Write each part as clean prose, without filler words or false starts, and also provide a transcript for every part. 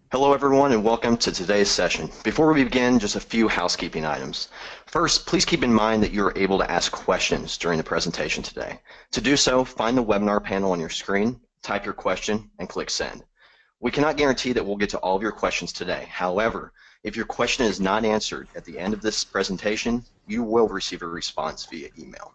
Hello everyone and welcome to today's session. Before we begin, just a few housekeeping items. First, please keep in mind that you are able to ask questions during the presentation today. To do so, find the webinar panel on your screen, type your question, and click send. We cannot guarantee that we'll get to all of your questions today. However, if your question is not answered at the end of this presentation, you will receive a response via email.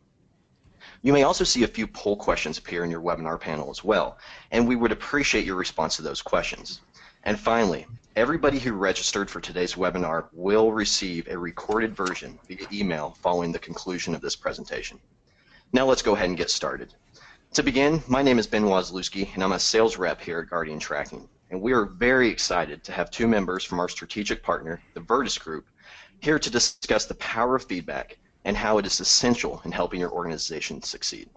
You may also see a few poll questions appear in your webinar panel as well, and we would appreciate your response to those questions. And finally, everybody who registered for today's webinar will receive a recorded version via email following the conclusion of this presentation. Now let's go ahead and get started. To begin, my name is Ben Wazlewski, and I'm a sales rep here at Guardian Tracking. And we are very excited to have two members from our strategic partner, the Virtus Group, here to discuss the power of feedback and how it is essential in helping your organization succeed.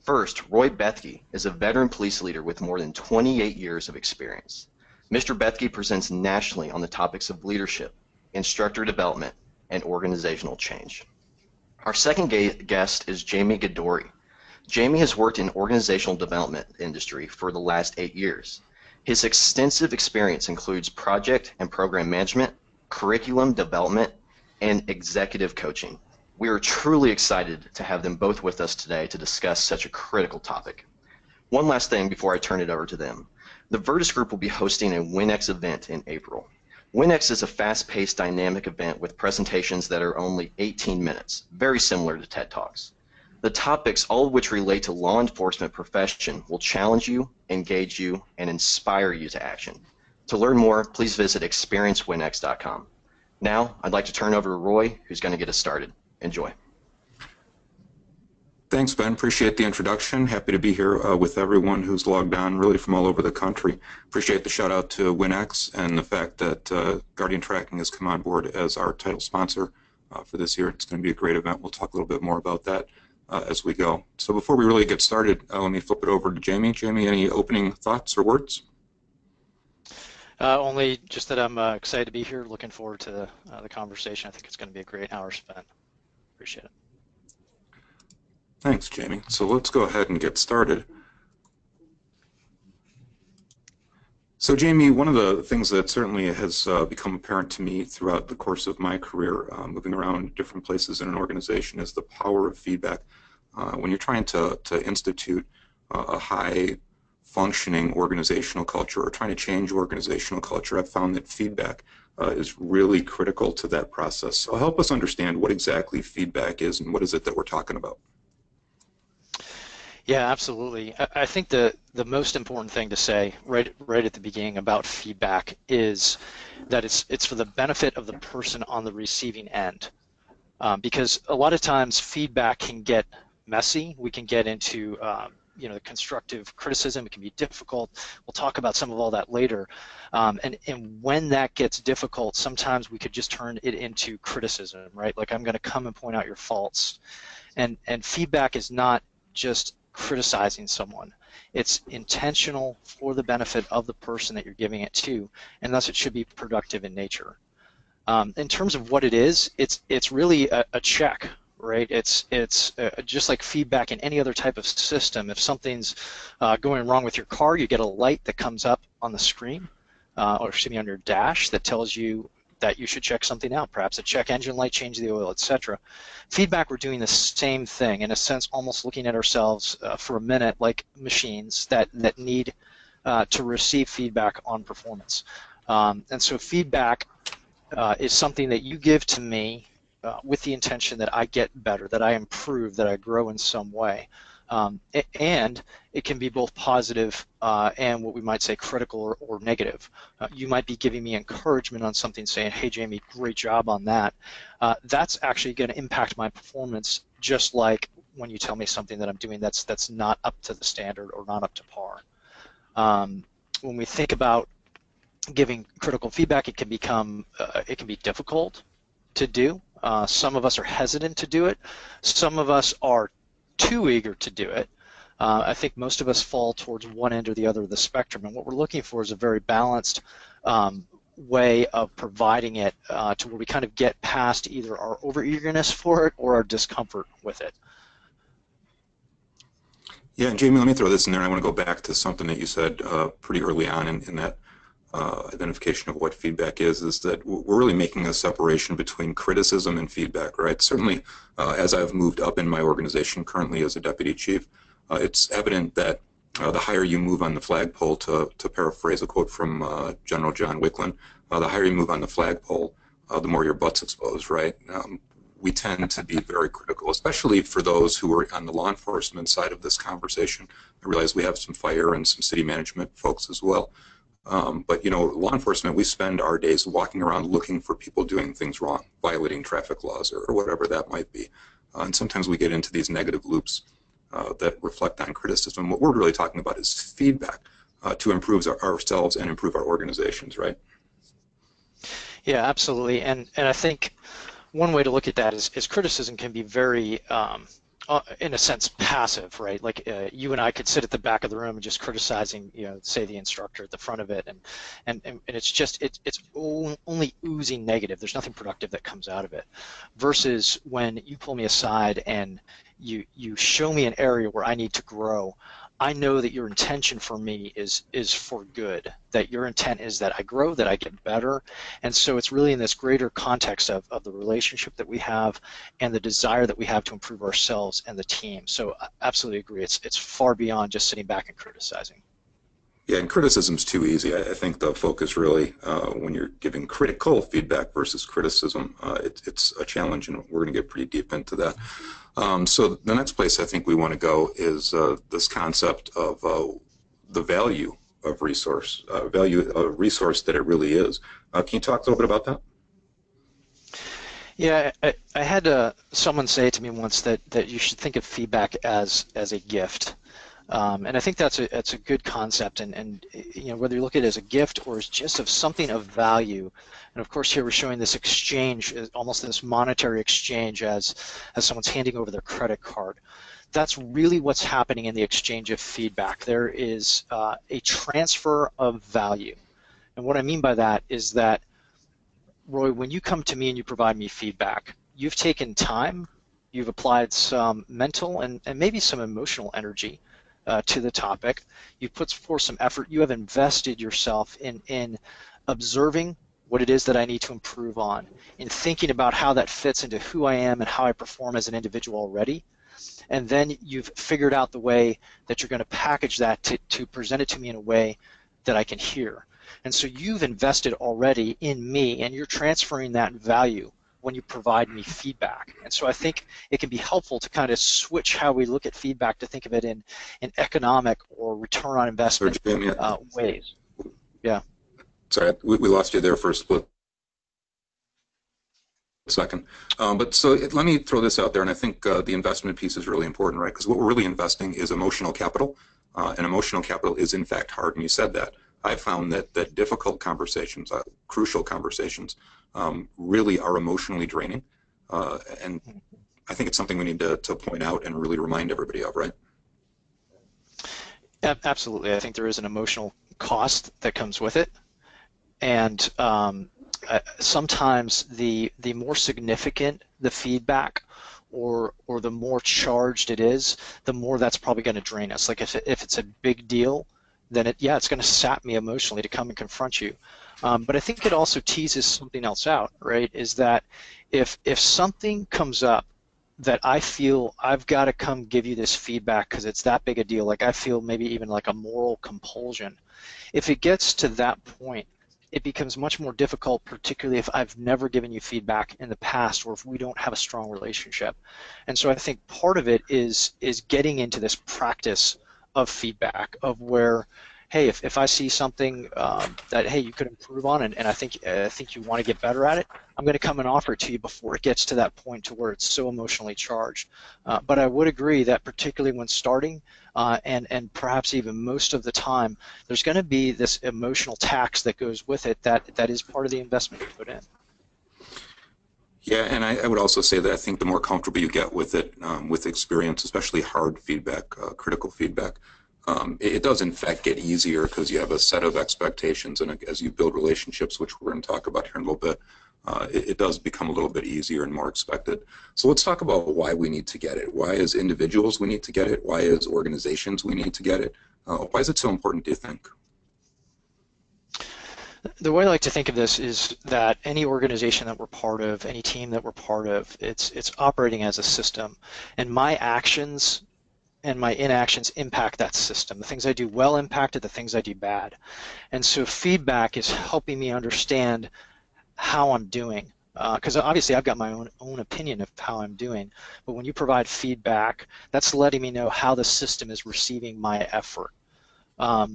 First, Roy Bethge is a veteran police leader with more than 28 years of experience. Mr. Bethge presents nationally on the topics of leadership, instructor development, and organizational change. Our second guest is Jamey Gadoury. Jamey has worked in organizational development industry for the last 8 years. His extensive experience includes project and program management, curriculum development, and executive coaching. We are truly excited to have them both with us today to discuss such a critical topic. One last thing before I turn it over to them. The Virtus Group will be hosting a WinX event in April. WinX is a fast-paced, dynamic event with presentations that are only 18 minutes, very similar to TED Talks. The topics, all of which relate to law enforcement profession, will challenge you, engage you, and inspire you to action. To learn more, please visit experiencewinx.com. Now, I'd like to turn over to Roy, who's going to get us started. Enjoy. Thanks, Ben. Appreciate the introduction. Happy to be here with everyone who's logged on, really from all over the country. Appreciate the shout out to WinX and the fact that Guardian Tracking has come on board as our title sponsor for this year. It's going to be a great event. We'll talk a little bit more about that as we go. So before we really get started, let me flip it over to Jamey. Jamey, any opening thoughts or words? Only just that I'm excited to be here. Looking forward to the conversation. I think it's going to be a great hour spent. Appreciate it. Thanks, Jamey. So let's go ahead and get started. So Jamey, one of the things that certainly has become apparent to me throughout the course of my career, moving around different places in an organization, is the power of feedback. When you're trying to institute a high-functioning organizational culture or trying to change organizational culture, I've found that feedback is really critical to that process. So help us understand what exactly feedback is and what is it that we're talking about. Yeah, absolutely. I think the most important thing to say right at the beginning about feedback is that it's for the benefit of the person on the receiving end, because a lot of times feedback can get messy. We can get into the constructive criticism. It can be difficult. We'll talk about some of all that later. And when that gets difficult, sometimes we could just turn it into criticism, right? Like, I'm going to come and point out your faults. And feedback is not just criticizing someone. It's intentional for the benefit of the person that you're giving it to, and thus it should be productive in nature. In terms of what it is, it's really a check, right? It's just like feedback in any other type of system. If something's going wrong with your car, you get a light that comes up on the screen, or excuse me, on your dash, that tells you that you should check something out, perhaps a check engine light, change the oil, etc. Feedback, we're doing the same thing, in a sense, almost looking at ourselves for a minute like machines that need to receive feedback on performance. And so feedback is something that you give to me with the intention that I get better, that I improve, that I grow in some way. And it can be both positive and what we might say critical or negative. You might be giving me encouragement on something, saying, hey, Jamey, great job on that. That's actually going to impact my performance, just like when you tell me something that I'm doing that's not up to the standard or not up to par. When we think about giving critical feedback, it can be difficult to do. Some of us are hesitant to do it. Some of us are too eager to do it. I think most of us fall towards one end or the other of the spectrum, and what we're looking for is a very balanced way of providing it to where we kind of get past either our over-eagerness for it or our discomfort with it. Yeah, and Jamey, let me throw this in there. I want to go back to something that you said pretty early on in that identification of what feedback is that we're really making a separation between criticism and feedback, right? Certainly, as I've moved up in my organization currently as a deputy chief, it's evident that the higher you move on the flagpole, to paraphrase a quote from General John Wicklund, the higher you move on the flagpole, the more your butt's exposed, right? We tend to be very critical, especially for those who are on the law enforcement side of this conversation. I realize we have some fire and some city management folks as well. But, you know, law enforcement, we spend our days walking around looking for people doing things wrong, violating traffic laws or whatever that might be. And sometimes we get into these negative loops that reflect on criticism. What we're really talking about is feedback to improve ourselves and improve our organizations, right? Yeah, absolutely. And I think one way to look at that is criticism can be very, in a sense, passive, right? Like you and I could sit at the back of the room and just criticizing, you know, say the instructor at the front of it, and it's just it's only oozing negative. There's nothing productive that comes out of it. Versus when you pull me aside and you show me an area where I need to grow. I know that your intention for me is for good, that your intent is that I grow, that I get better. And so it's really in this greater context of the relationship that we have and the desire that we have to improve ourselves and the team. So I absolutely agree. It's far beyond just sitting back and criticizing. Yeah, and criticism's too easy. I think the focus really, when you're giving critical feedback versus criticism, it's a challenge, and we're going to get pretty deep into that. So the next place I think we want to go is this concept of the value of resource, value of resource that it really is. Can you talk a little bit about that? Yeah, I had someone say to me once that you should think of feedback as a gift. And I think that's a good concept, and you know, whether you look at it as a gift or as just of something of value, and of course here we're showing this exchange, almost this monetary exchange as someone's handing over their credit card. That's really what's happening in the exchange of feedback. There is a transfer of value, and what I mean by that is that, Roy, when you come to me and you provide me feedback, you've taken time, you've applied some mental and maybe some emotional energy to the topic. You've put forth some effort. You have invested yourself in observing what it is that I need to improve on, in thinking about how that fits into who I am and how I perform as an individual already. And then you've figured out the way that you're going to package that to present it to me in a way that I can hear. And so you've invested already in me, and you're transferring that value when you provide me feedback. And so I think it can be helpful to kind of switch how we look at feedback to think of it in economic or return on investment ways. Yeah. Sorry, we lost you there for a split second. But so let me throw this out there, and I think the investment piece is really important, right? Because what we're really investing is emotional capital, and emotional capital is in fact hard, and you said that. I found that difficult conversations, crucial conversations, really are emotionally draining, and I think it's something we need to point out and really remind everybody of, right? Absolutely. I think there is an emotional cost that comes with it, and sometimes the more significant the feedback or the more charged it is, the more that's probably going to drain us. Like if it's a big deal, then it's going to sap me emotionally to come and confront you. But I think it also teases something else out, right? Is that if something comes up that I feel I've got to come give you this feedback because it's that big a deal, like I feel maybe even like a moral compulsion, if it gets to that point, it becomes much more difficult, particularly if I've never given you feedback in the past or if we don't have a strong relationship. And so I think part of it is getting into this practice of feedback, of where, hey, if I see something that, hey, you could improve on, and I think you want to get better at it, I'm going to come and offer it to you before it gets to that point to where it's so emotionally charged. But I would agree that particularly when starting, and perhaps even most of the time, there's going to be this emotional tax that goes with it that is part of the investment you put in. Yeah, and I would also say that I think the more comfortable you get with it, with experience, especially hard feedback, critical feedback, it does in fact get easier because you have a set of expectations, and as you build relationships, which we're going to talk about here in a little bit, it does become a little bit easier and more expected. So let's talk about why we need to get it. Why as individuals we need to get it? Why as organizations we need to get it? Why is it so important, do you think? The way I like to think of this is that any organization that we're part of, any team that we're part of, it's operating as a system, and my actions and my inactions impact that system. The things I do well impact it, the things I do bad. And so feedback is helping me understand how I'm doing. Because obviously I've got my own opinion of how I'm doing, but when you provide feedback, that's letting me know how the system is receiving my effort. I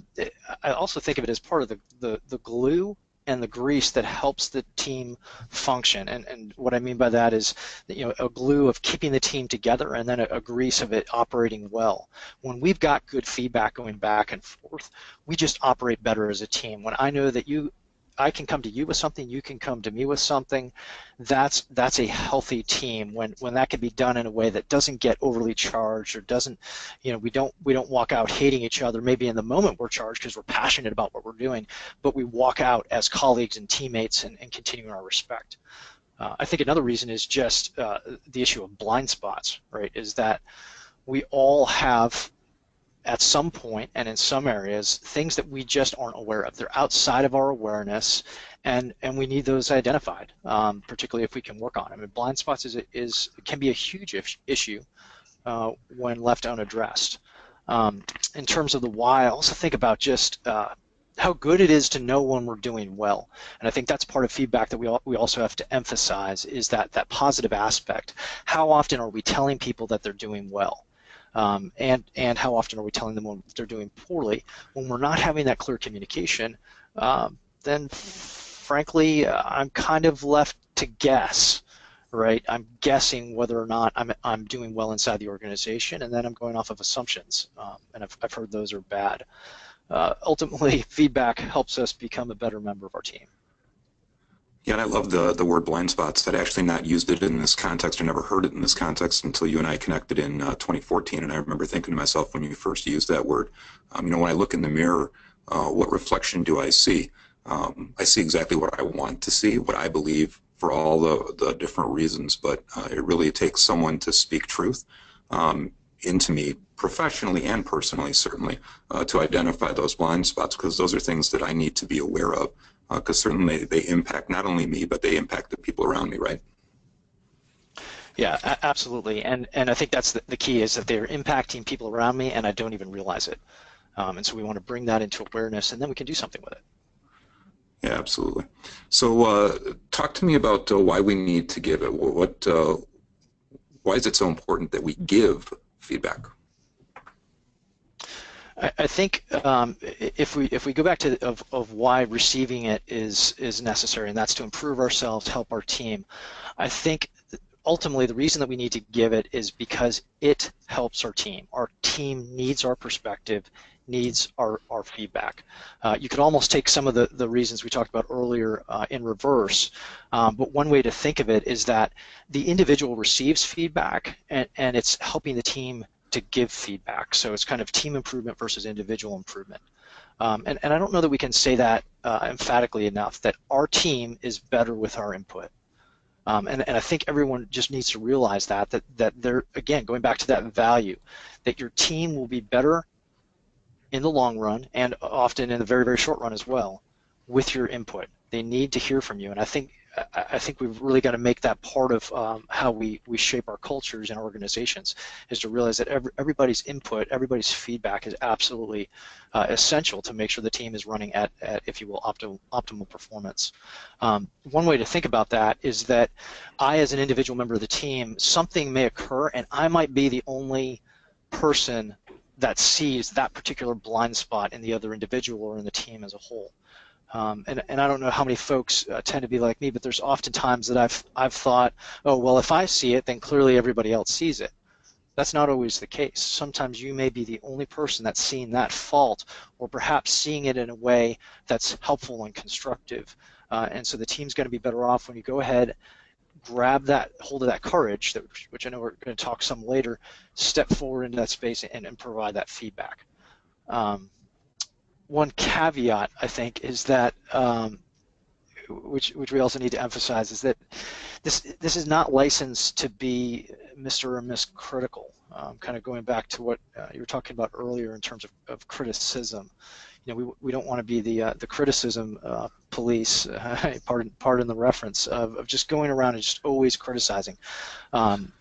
also think of it as part of the glue and the grease that helps the team function. And what I mean by that is, a glue of keeping the team together, and then a grease of it operating well. When we've got good feedback going back and forth, we just operate better as a team. When I know that I can come to you with something, you can come to me with something, that's a healthy team when that can be done in a way that doesn't get overly charged, or doesn't, we don't walk out hating each other. Maybe in the moment we're charged because we're passionate about what we're doing, but we walk out as colleagues and teammates and continue our respect. I think another reason is just the issue of blind spots, right? Is that we all have, at some point and in some areas, things that we just aren't aware of. They're outside of our awareness, and we need those identified, particularly if we can work on them. And blind spots can be a huge issue when left unaddressed. In terms of the why, I also think about just how good it is to know when we're doing well. And I think that's part of feedback that we also have to emphasize, is that positive aspect. How often are we telling people that they're doing well? And how often are we telling them when they're doing poorly? When we're not having that clear communication, then frankly, I'm kind of left to guess, right? I'm guessing whether or not I'm doing well inside the organization, and then I'm going off of assumptions, and I've heard those are bad. Ultimately, feedback helps us become a better member of our team. Yeah, and I love the word blind spots. I'd actually not used it in this context, or never heard it in this context until you and I connected in 2014. And I remember thinking to myself, when you first used that word, when I look in the mirror, what reflection do I see? I see exactly what I want to see, what I believe, for all the different reasons. But it really takes someone to speak truth into me, professionally and personally, certainly, to identify those blind spots, because those are things that I need to be aware of. Because certainly they impact not only me, but they impact the people around me, right? Yeah, absolutely. And I think that's the key, is that they're impacting people around me and I don't even realize it. And so we want to bring that into awareness, and then we can do something with it. Yeah, absolutely. So talk to me about why we need to give it. Why is it so important that we give feedback? I think if we go back to of why receiving it is necessary, and that's to improve ourselves, help our team. I think ultimately the reason that we need to give it is because it helps our team. Our team needs our perspective, needs our feedback. You could almost take some of the reasons we talked about earlier in reverse, but one way to think of it is that the individual receives feedback, and it's helping the team to give feedback. So it's kind of team improvement versus individual improvement. And I don't know that we can say that emphatically enough, that our team is better with our input. And I think everyone just needs to realize that they're, again, going back to that value, that your team will be better in the long run, and often in the very, very short run as well, with your input. They need to hear from you. And I think we've really got to make that part of how we shape our cultures and organizations, is to realize that everybody's input, everybody's feedback is absolutely essential to make sure the team is running at if you will, optimal performance. One way to think about that is that I, as an individual member of the team, something may occur and I might be the only person that sees that particular blind spot in the other individual or in the team as a whole. And I don't know how many folks tend to be like me, but there's often times that I've thought, oh, well, if I see it, then clearly everybody else sees it. That's not always the case. Sometimes you may be the only person that's seeing that fault, or perhaps seeing it in a way that's helpful and constructive. And so the team's going to be better off when you go ahead, grab that hold of that courage, which I know we're going to talk some later, step forward into that space and provide that feedback. One caveat, I think, is that which we also need to emphasize, is that this is not licensed to be Mr. or Miss Critical. Kind of going back to what you were talking about earlier in terms of criticism. we don't want to be the criticism police, pardon the reference, of just going around and just always criticizing.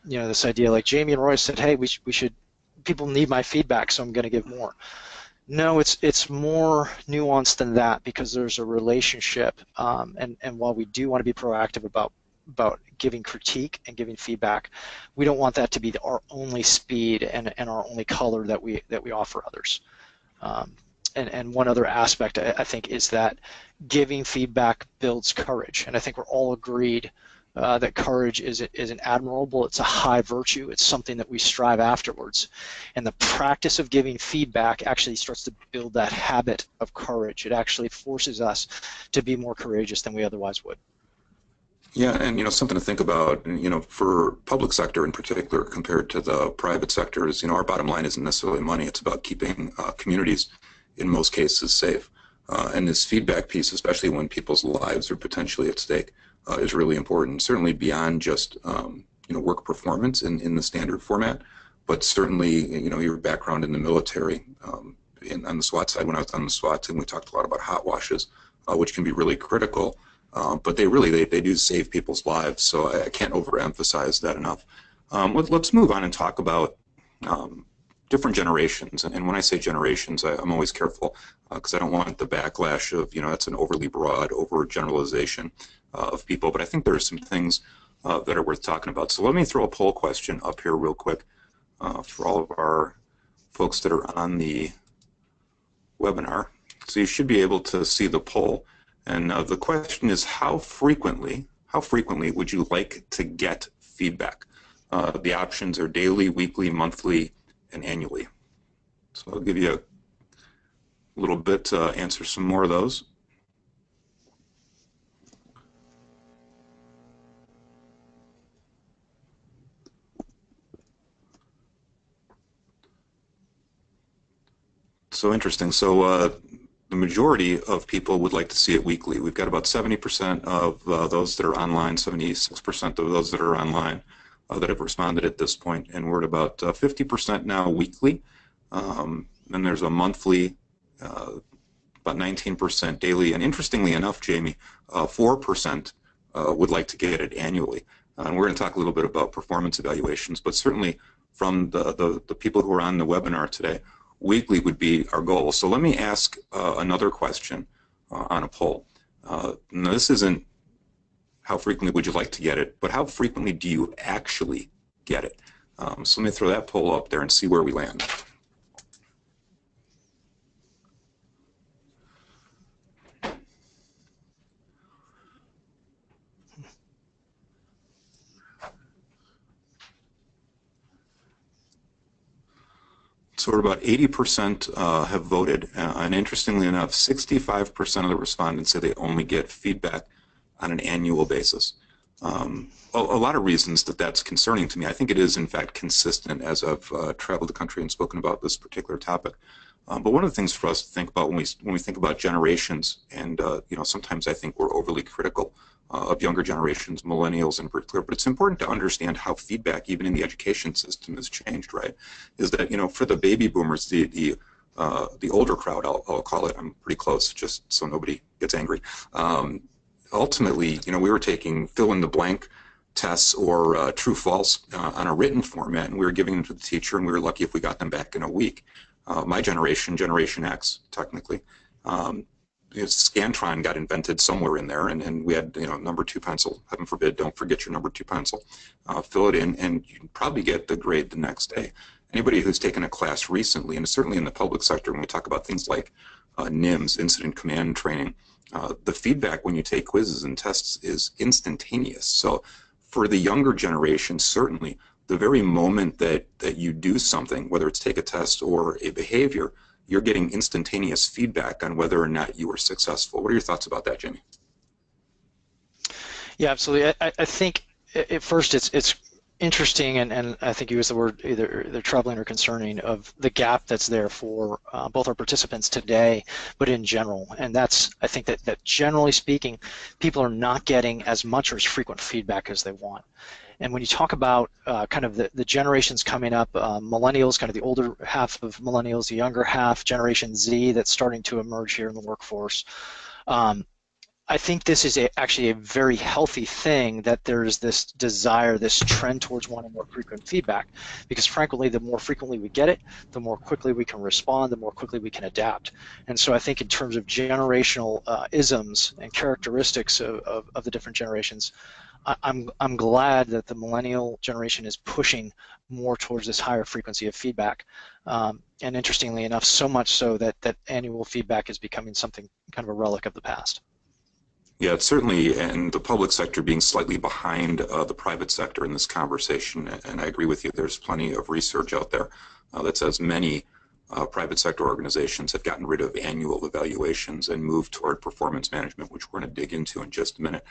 This idea, like Jamey and Roy said, hey, we should, people need my feedback, so I'm going to give more. No, it's more nuanced than that, because there's a relationship, and while we do want to be proactive about giving critique and giving feedback, we don't want that to be our only speed and our only color that we offer others. And one other aspect, I think, is that giving feedback builds courage, and I think we're all agreed that courage is an admirable, it's a high virtue, it's something that we strive afterwards. And the practice of giving feedback actually starts to build that habit of courage. It actually forces us to be more courageous than we otherwise would. Yeah, and something to think about, for public sector in particular compared to the private sector is, our bottom line isn't necessarily money, it's about keeping communities, in most cases, safe. And this feedback piece, especially when people's lives are potentially at stake, is really important, certainly beyond just work performance in the standard format, but certainly your background in the military. On the SWAT side, when I was on the SWAT team, we talked a lot about hot washes, which can be really critical, but they do save people's lives, so I can't overemphasize that enough. Let's move on and talk about different generations, and when I say generations, I'm always careful because I don't want the backlash of, that's an overly broad overgeneralization of people, but I think there are some things that are worth talking about. So let me throw a poll question up here real quick for all of our folks that are on the webinar. So you should be able to see the poll, and the question is, how frequently would you like to get feedback? The options are daily, weekly, monthly, and annually. So I'll give you a little bit to answer some more of those. So interesting. So the majority of people would like to see it weekly. We've got about 70% of those that are online, 76% of those that are online that have responded at this point, and we're at about 50% now weekly. Then there's a monthly, about 19% daily, and interestingly enough, Jamey, 4% would like to get it annually. And we're going to talk a little bit about performance evaluations, but certainly from the people who are on the webinar today, weekly would be our goal. So let me ask another question on a poll. Now this isn't how frequently would you like to get it, but how frequently do you actually get it? So let me throw that poll up there and see where we land. So we're about 80% have voted, and interestingly enough, 65% of the respondents say they only get feedback on an annual basis. A lot of reasons that's concerning to me. I think it is, in fact, consistent as I've traveled the country and spoken about this particular topic. But one of the things for us to think about when we think about generations, and sometimes I think we're overly critical of younger generations, millennials in particular, but it's important to understand how feedback, even in the education system, has changed, right? Is that, for the baby boomers, the older crowd, I'll call it, I'm pretty close, just so nobody gets angry. Ultimately, we were taking fill-in-the-blank tests or true-false on a written format, and we were giving them to the teacher, and we were lucky if we got them back in a week. My generation, Generation X, technically, Scantron got invented somewhere in there, and we had, number 2 pencil. Heaven forbid, don't forget your number 2 pencil. Fill it in, and you can probably get the grade the next day. Anybody who's taken a class recently, and certainly in the public sector, when we talk about things like NIMS, Incident Command Training, the feedback when you take quizzes and tests is instantaneous. So for the younger generation, certainly, the very moment that you do something, whether it's take a test or a behavior, you're getting instantaneous feedback on whether or not you were successful. What are your thoughts about that, Jamey? Yeah, absolutely. I think at first it's interesting, and I think you used the word either troubling or concerning, of the gap that's there for both our participants today, but in general. And that's, I think that generally speaking, people are not getting as much or as frequent feedback as they want. And when you talk about kind of the generations coming up, millennials, kind of the older half of millennials, the younger half, Generation Z that's starting to emerge here in the workforce, I think this is actually a very healthy thing that there's this desire, this trend towards wanting more frequent feedback, because frankly, the more frequently we get it, the more quickly we can respond, the more quickly we can adapt. And so I think in terms of generational isms and characteristics of the different generations, I'm glad that the millennial generation is pushing more towards this higher frequency of feedback. And interestingly enough, so much so that annual feedback is becoming something kind of a relic of the past. Yeah, it's certainly, and the public sector being slightly behind the private sector in this conversation, and I agree with you, there's plenty of research out there that says many private sector organizations have gotten rid of annual evaluations and moved toward performance management, which we're going to dig into in just a minute.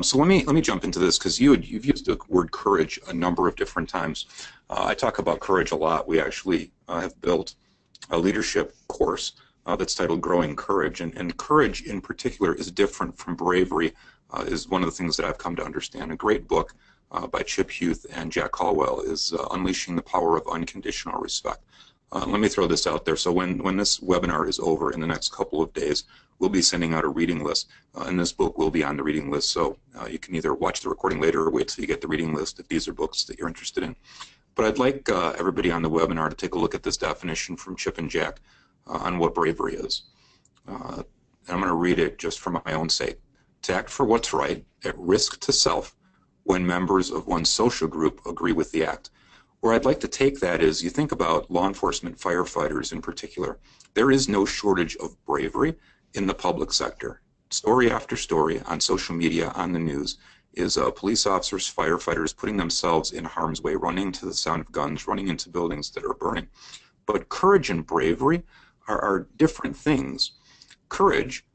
So let me jump into this, because you've used the word courage a number of different times. I talk about courage a lot. We actually have built a leadership course that's titled Growing Courage, and courage in particular is different from bravery, is one of the things that I've come to understand. A great book by Chip Huth and Jack Caldwell is Unleashing the Power of Unconditional Respect. Let me throw this out there. So when this webinar is over in the next couple of days, we'll be sending out a reading list, and this book will be on the reading list, so you can either watch the recording later or wait till you get the reading list if these are books that you're interested in. But I'd like everybody on the webinar to take a look at this definition from Chip and Jack on what bravery is. And I'm going to read it just for my own sake. To act for what's right, at risk to self, when members of one's social group agree with the act. Where I'd like to take that is, you think about law enforcement firefighters in particular, there is no shortage of bravery in the public sector. Story after story on social media, on the news, is police officers, firefighters putting themselves in harm's way, running to the sound of guns, running into buildings that are burning. But courage and bravery are different things. Courage,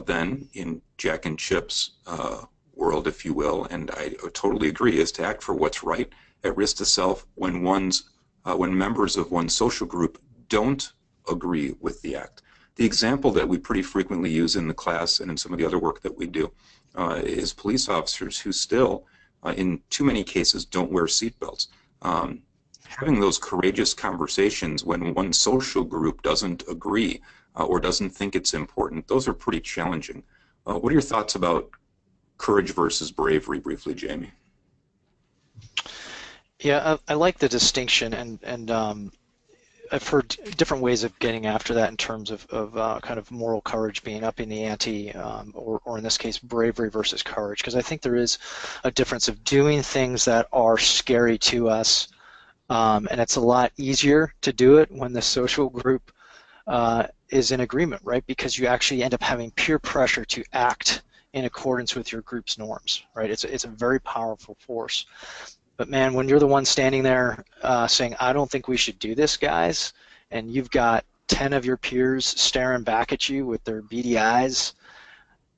then, in Jack and Chip's world, if you will, and I totally agree, is to act for what's right at risk to self when members of one's social group don't agree with the act. The example that we pretty frequently use in the class and in some of the other work that we do is police officers who still, in too many cases, don't wear seatbelts. Having those courageous conversations when one social group doesn't agree or doesn't think it's important, those are pretty challenging. What are your thoughts about courage versus bravery, briefly, Jamey? Yeah, I like the distinction, and I've heard different ways of getting after that in terms of kind of moral courage being upping the ante, or in this case, bravery versus courage, because I think there is a difference of doing things that are scary to us. And it's a lot easier to do it when the social group is in agreement, right? Because you actually end up having peer pressure to act in accordance with your group's norms, right? It's a very powerful force. But man, when you're the one standing there saying, I don't think we should do this, guys, and you've got 10 of your peers staring back at you with their beady eyes,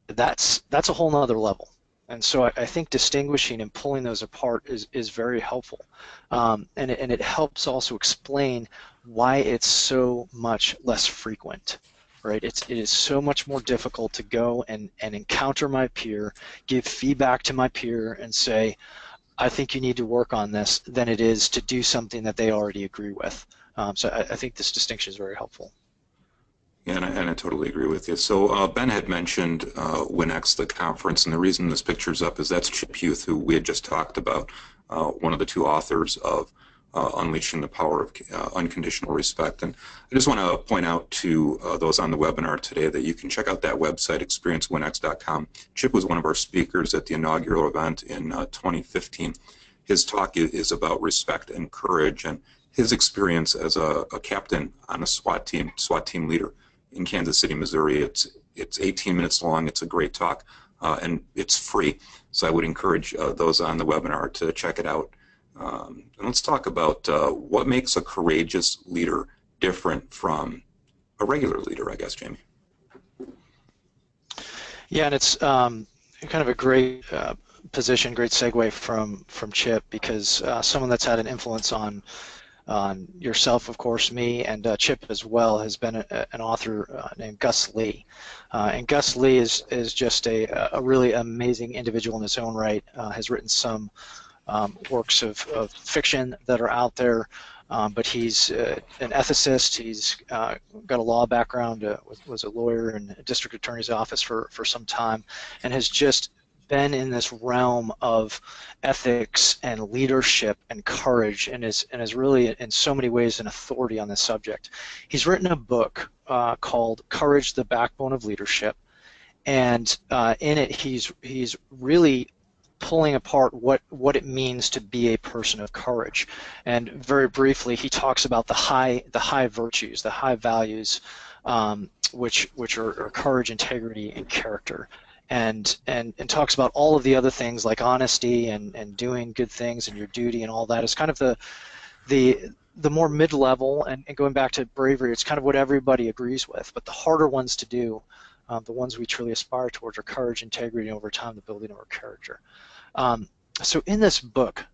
that's a whole nother level. And so I think distinguishing and pulling those apart is very helpful. And it helps also explain why it's so much less frequent, right? It is so much more difficult to go and encounter my peer, give feedback to my peer and say, I think you need to work on this, than it is to do something that they already agree with. So I think this distinction is very helpful. Yeah, and I totally agree with you. So Ben had mentioned WinX, the conference, and the reason this picture's up is that's Chip Huth, who we had just talked about, one of the two authors of Unleashing the Power of Unconditional Respect. And I just want to point out to those on the webinar today that you can check out that website, experiencewinx.com. Chip was one of our speakers at the inaugural event in 2015. His talk is about respect and courage and his experience as a captain on a SWAT team leader in Kansas City, Missouri. It's 18 minutes long. It's a great talk, and it's free. So I would encourage those on the webinar to check it out. And let's talk about what makes a courageous leader different from a regular leader, I guess, Jamey. Yeah, and it's kind of a great position, great segue from Chip, because someone that's had an influence on yourself, of course, me, and Chip as well, has been an author named Gus Lee. And Gus Lee is just a really amazing individual in his own right, has written some works of fiction that are out there. But he's an ethicist. He's got a law background, was a lawyer in a district attorney's office for some time, and has just been in this realm of ethics and leadership and courage, and is really in so many ways an authority on this subject. He's written a book called Courage, the Backbone of Leadership, and in it he's really pulling apart what it means to be a person of courage. And very briefly, he talks about the high virtues, the high values, which are courage, integrity, and character, and talks about all of the other things like honesty and doing good things and your duty and all that. It's kind of the more mid-level, and going back to bravery, it's kind of what everybody agrees with, but the harder ones to do, the ones we truly aspire towards, are courage, integrity, and over time the building of our character. So in this book,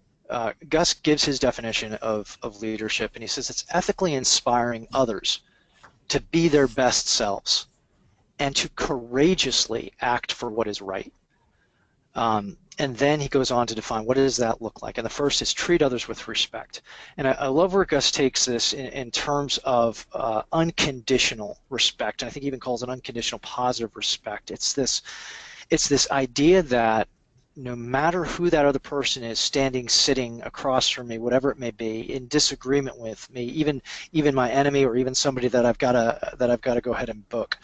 Gus gives his definition of leadership, and he says it's ethically inspiring others to be their best selves and to courageously act for what is right. And then he goes on to define what does that look like. And the first is treat others with respect. And I love where Gus takes this in terms of unconditional respect. And I think he even calls it unconditional positive respect. It's this idea that no matter who that other person is, standing, sitting across from me, whatever it may be, in disagreement with me, even my enemy, or even somebody that I've got to go ahead and book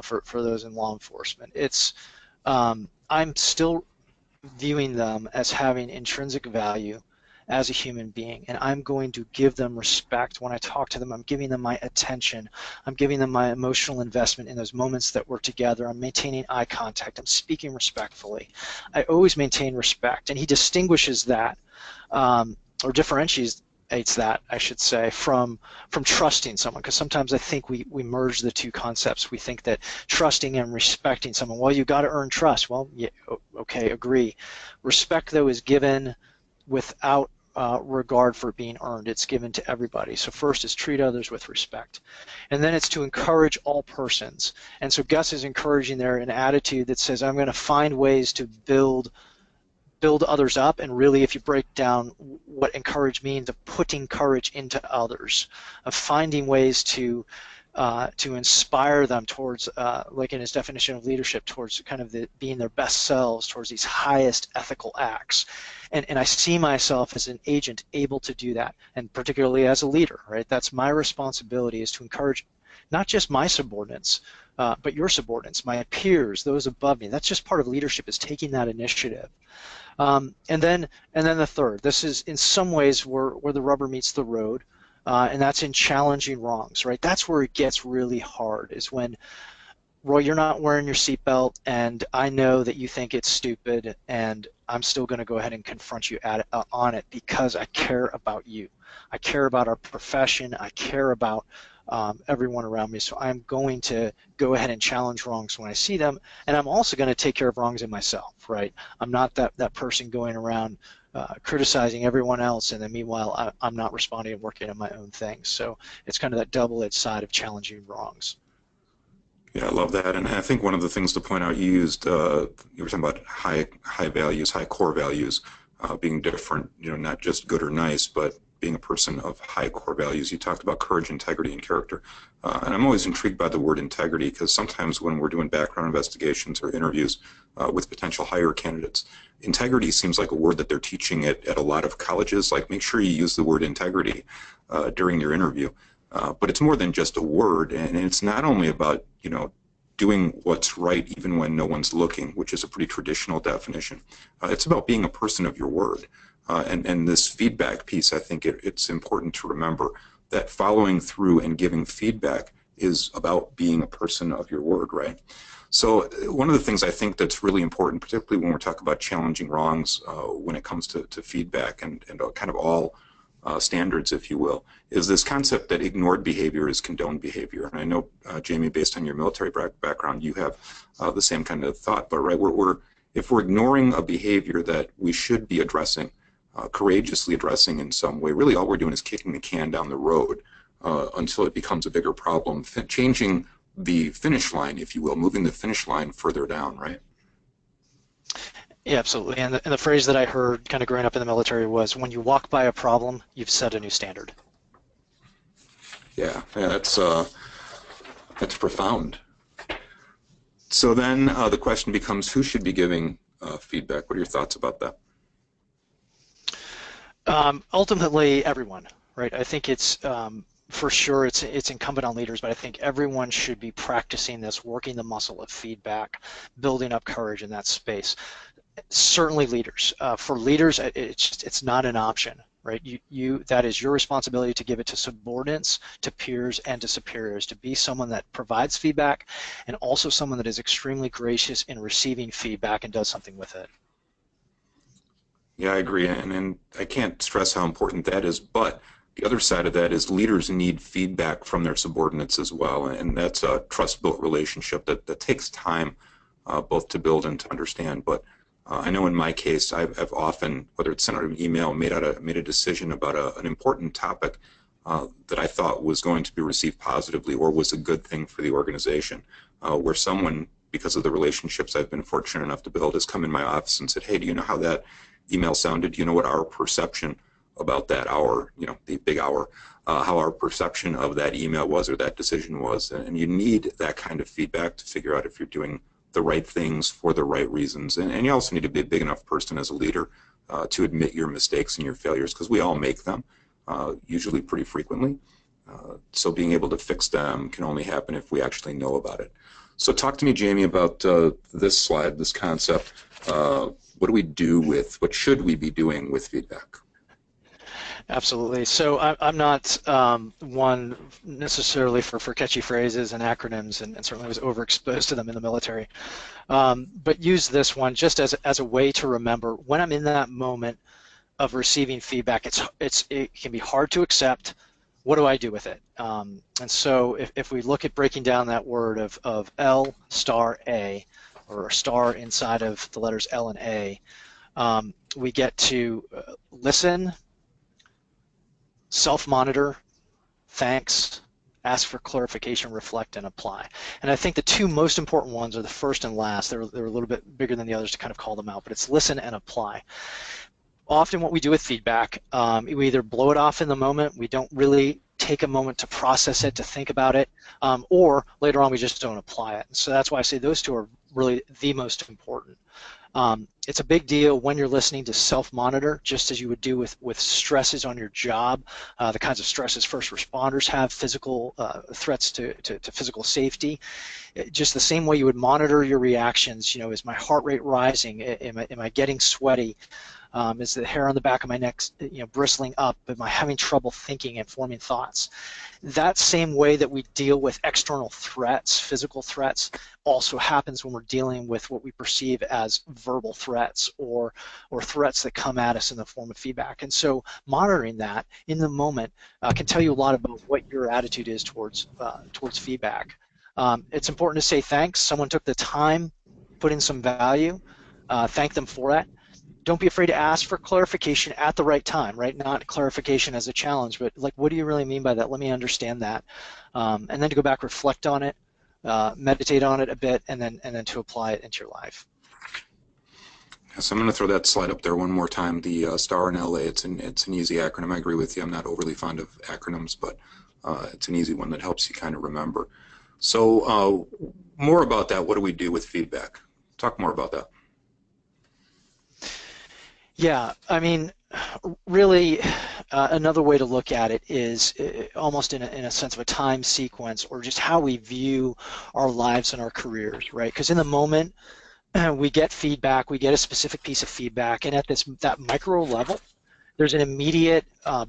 for those in law enforcement, it's I'm still viewing them as having intrinsic value as a human being, and I'm going to give them respect when I talk to them. I'm giving them my attention. I'm giving them my emotional investment in those moments that we're together. I'm maintaining eye contact. I'm speaking respectfully. I always maintain respect, and he distinguishes that, or differentiates that, I should say, from trusting someone, because sometimes I think we merge the two concepts. We think that trusting and respecting someone, well, you got to earn trust. Well, yeah, okay, agree. Respect, though, is given without regard for being earned. It's given to everybody. So first is treat others with respect, and then it's to encourage all persons. And so Gus is encouraging there an attitude that says, I'm going to find ways to build others up. And really, if you break down what encourage means, of putting courage into others, of finding ways to inspire them towards, like in his definition of leadership, towards kind of being their best selves, towards these highest ethical acts. And I see myself as an agent able to do that, and particularly as a leader, right? That's my responsibility, is to encourage not just my subordinates, but your subordinates, my peers, those above me. That's just part of leadership, is taking that initiative. And then the third, this is in some ways where the rubber meets the road, and that's in challenging wrongs, right? That's where it gets really hard, is when, Roy, you're not wearing your seatbelt, and I know that you think it's stupid, and I'm still going to go ahead and confront you on it, because I care about you. I care about our profession. I care about everyone around me. So I'm going to go ahead and challenge wrongs when I see them, and I'm also going to take care of wrongs in myself, right? I'm not that person going around criticizing everyone else, and then meanwhile I'm not responding and working on my own things. So it's kind of that double-edged side of challenging wrongs. Yeah, I love that. And I think one of the things to point out, you were talking about high values, high core values, being different, not just good or nice, but being a person of high core values. You talked about courage, integrity, and character. And I'm always intrigued by the word integrity, because sometimes when we're doing background investigations or interviews with potential hire candidates, integrity seems like a word that they're teaching at a lot of colleges. Like, make sure you use the word integrity during your interview. But it's more than just a word, and it's not only about, doing what's right even when no one's looking, which is a pretty traditional definition. It's about being a person of your word. And this feedback piece, I think it's important to remember that following through and giving feedback is about being a person of your word, right? So one of the things I think that's really important, particularly when we're talking about challenging wrongs when it comes to feedback and kind of all standards, if you will, is this concept that ignored behavior is condoned behavior. And I know, Jamey, based on your military background, you have the same kind of thought. But right, if we're ignoring a behavior that we should be addressing, courageously addressing in some way, really all we're doing is kicking the can down the road until it becomes a bigger problem, changing the finish line, if you will, moving the finish line further down, right? Yeah, absolutely. And the phrase that I heard kind of growing up in the military was, when you walk by a problem, you've set a new standard. Yeah, yeah, that's profound. So then the question becomes, who should be giving feedback? What are your thoughts about that? Ultimately, everyone, right? I think it's for sure it's incumbent on leaders, but I think everyone should be practicing this, working the muscle of feedback, building up courage in that space. Certainly leaders. For leaders, it's not an option, right? That is your responsibility to give it to subordinates, to peers, and to superiors, to be someone that provides feedback and also someone that is extremely gracious in receiving feedback and does something with it. Yeah, I agree, and I can't stress how important that is, but the other side of that is leaders need feedback from their subordinates as well, and that's a trust-built relationship that takes time both to build and to understand. But I know in my case, I've often, whether it's sent out an email, made a decision about an important topic that I thought was going to be received positively or was a good thing for the organization, where someone, because of the relationships I've been fortunate enough to build, has come in my office and said, "Hey, do you know how that email sounded? Do you know what our perception about that hour, the big hour, how our perception of that email was or that decision was?" And you need that kind of feedback to figure out if you're doing the right things for the right reasons. And you also need to be a big enough person as a leader to admit your mistakes and your failures, because we all make them, usually pretty frequently. So being able to fix them can only happen if we actually know about it. So talk to me, Jamey, about this slide, this concept. What do we do with, what should we be doing with feedback? Absolutely. So I'm not one necessarily for catchy phrases and acronyms, and certainly was overexposed to them in the military. But use this one just as a way to remember when I'm in that moment of receiving feedback. It can be hard to accept. What do I do with it? And so if we look at breaking down that word of L star A, or a star inside of the letters L and A, we get to listen, self-monitor, thanks, ask for clarification, reflect, and apply. And I think the two most important ones are the first and last. They're a little bit bigger than the others to kind of call them out, but it's listen and apply. Often what we do with feedback, we either blow it off in the moment, we don't really take a moment to process it, to think about it, or later on we just don't apply it. So that's why I say those two are really the most important. It's a big deal when you're listening to self-monitor, just as you would do with stresses on your job, the kinds of stresses first responders have, physical threats to physical safety. Just the same way you would monitor your reactions, is my heart rate rising? Am I getting sweaty? Is the hair on the back of my neck, bristling up? Am I having trouble thinking and forming thoughts? That same way that we deal with external threats, physical threats, also happens when we're dealing with what we perceive as verbal threats or threats that come at us in the form of feedback. And so monitoring that in the moment can tell you a lot about what your attitude is towards feedback. It's important to say thanks. Someone took the time, put in some value. Thank them for that. Don't be afraid to ask for clarification at the right time, right? Not clarification as a challenge, but like, what do you really mean by that? Let me understand that. And then to go back, reflect on it, meditate on it a bit, and then to apply it into your life. So I'm going to throw that slide up there one more time. The STAR in LA, it's an easy acronym. I agree with you. I'm not overly fond of acronyms, but it's an easy one that helps you kind of remember. So more about that. What do we do with feedback? Talk more about that. Yeah, I mean, really, another way to look at it is almost in a sense of a time sequence, or just how we view our lives and our careers, right? Because in the moment, we get feedback, we get a specific piece of feedback, and at that micro level, there's an immediate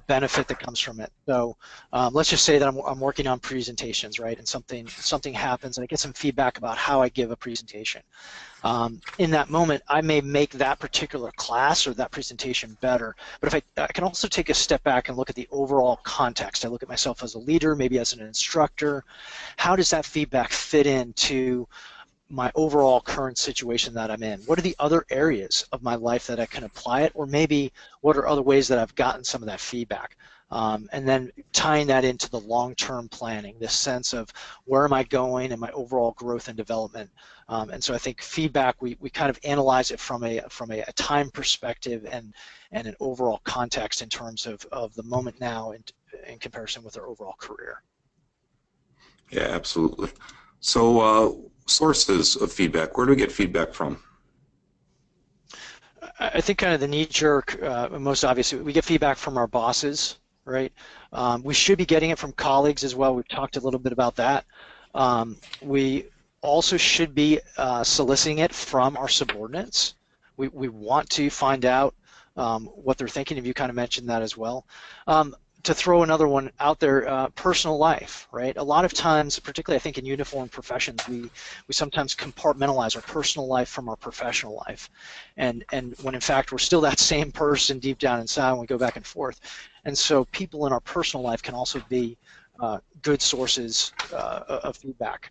benefit that comes from it. So let's just say that I'm working on presentations, right? And something happens, and I get some feedback about how I give a presentation. In that moment, I may make that particular class or that presentation better. But if I can also take a step back and look at the overall context. I look at myself as a leader, maybe as an instructor. How does that feedback fit into my overall current situation that I'm in? What are the other areas of my life that I can apply it? Or maybe what are other ways that I've gotten some of that feedback? and then tying that into the long-term planning, this sense of where am I going and my overall growth and development. And so I think feedback, we kind of analyze it from a time perspective and an overall context in terms of the moment now in comparison with our overall career. Yeah, absolutely. So sources of feedback, where do we get feedback from? I think kind of the knee-jerk, most obvious, we get feedback from our bosses, right? We should be getting it from colleagues as well. We've talked a little bit about that. We also should be soliciting it from our subordinates. We want to find out what they're thinking of. You kind of mentioned that as well. To throw another one out there, personal life, right? A lot of times, particularly I think in uniform professions, we sometimes compartmentalize our personal life from our professional life, and when in fact we're still that same person deep down inside when we go back and forth. And so people in our personal life can also be good sources of feedback.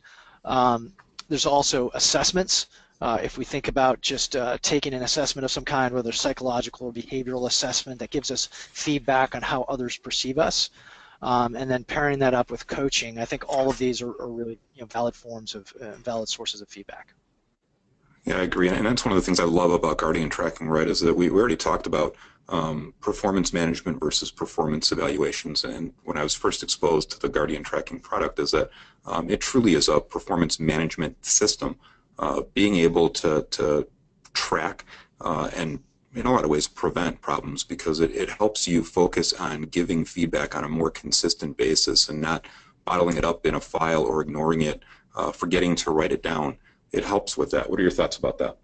There's also assessments. If we think about just taking an assessment of some kind, whether psychological or behavioral assessment, that gives us feedback on how others perceive us, and then pairing that up with coaching, I think all of these are really valid forms of valid sources of feedback. Yeah, I agree, and that's one of the things I love about Guardian tracking, right, is that we already talked about performance management versus performance evaluations, and when I was first exposed to the Guardian tracking product is that it truly is a performance management system. Being able to track and in a lot of ways prevent problems, because it helps you focus on giving feedback on a more consistent basis and not bottling it up in a file or ignoring it, forgetting to write it down. It helps with that. What are your thoughts about that?